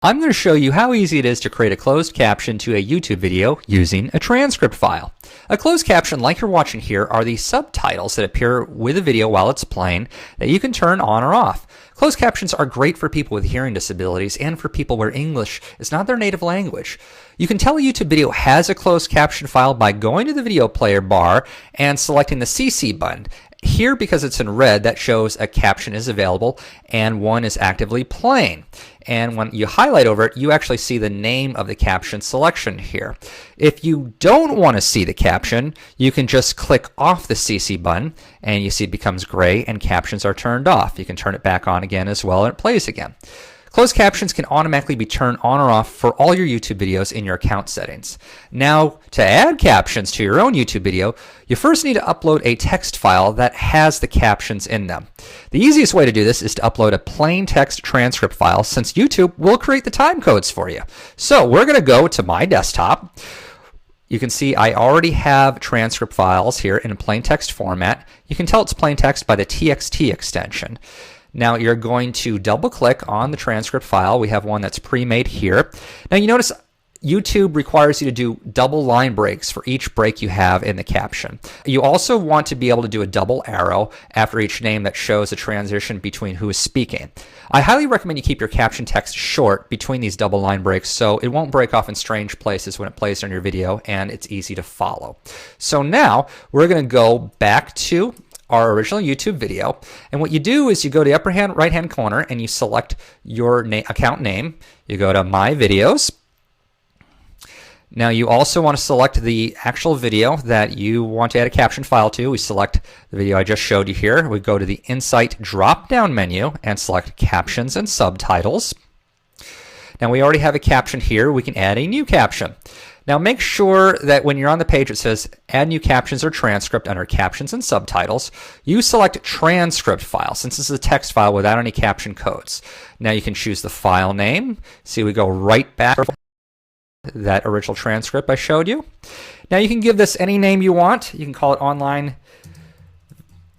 I'm going to show you how easy it is to create a closed caption to a YouTube video using a transcript file. A closed caption, like you're watching here, are the subtitles that appear with a video while it's playing that you can turn on or off. Closed captions are great for people with hearing disabilities and for people where English is not their native language. You can tell a YouTube video has a closed caption file by going to the video player bar and selecting the CC button. Here, because it's in red, that shows a caption is available and one is actively playing. And when you highlight over it, you actually see the name of the caption selection here. If you don't want to see the caption, you can just click off the CC button and you see it becomes gray and captions are turned off. You can turn it back on again as well and it plays again. Closed captions can automatically be turned on or off for all your YouTube videos in your account settings. Now, to add captions to your own YouTube video, you first need to upload a text file that has the captions in them. The easiest way to do this is to upload a plain text transcript file, since YouTube will create the time codes for you. So we're going to go to my desktop. You can see I already have transcript files here in a plain text format. You can tell it's plain text by the TXT extension. Now you're going to double click on the transcript file. We have one that's pre-made here. Now you notice YouTube requires you to do double line breaks for each break you have in the caption. You also want to be able to do a double arrow after each name that shows a transition between who is speaking. I highly recommend you keep your caption text short between these double line breaks so it won't break off in strange places when it plays on your video and it's easy to follow. So now we're going to go back to our original YouTube video, and what you do is you go to the upper right hand corner and you select your account name. You go to My Videos. Now you also want to select the actual video that you want to add a caption file to. We select the video I just showed you here. We go to the Insight drop down menu and select Captions and Subtitles. Now we already have a caption here. We can add a new caption. Now make sure that when you're on the page it says Add New Captions or Transcript under Captions and Subtitles, you select Transcript File, since this is a text file without any caption codes. Now you can choose the file name. See, we go right back to that original transcript I showed you. Now you can give this any name you want. You can call it Online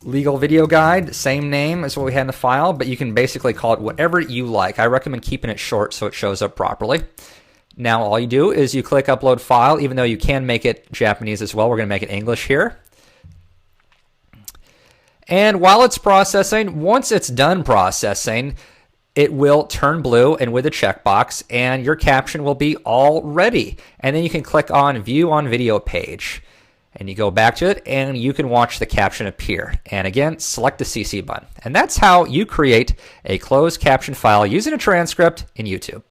Legal Video Guide, same name as what we had in the file, but you can basically call it whatever you like. I recommend keeping it short so it shows up properly. Now all you do is you click Upload File, even though you can make it Japanese as well. We're going to make it English here. And while it's processing, once it's done processing, it will turn blue and with a checkbox, and your caption will be all ready. And then you can click on View on Video Page. And you go back to it, and you can watch the caption appear. And again, select the CC button. And that's how you create a closed caption file using a transcript in YouTube.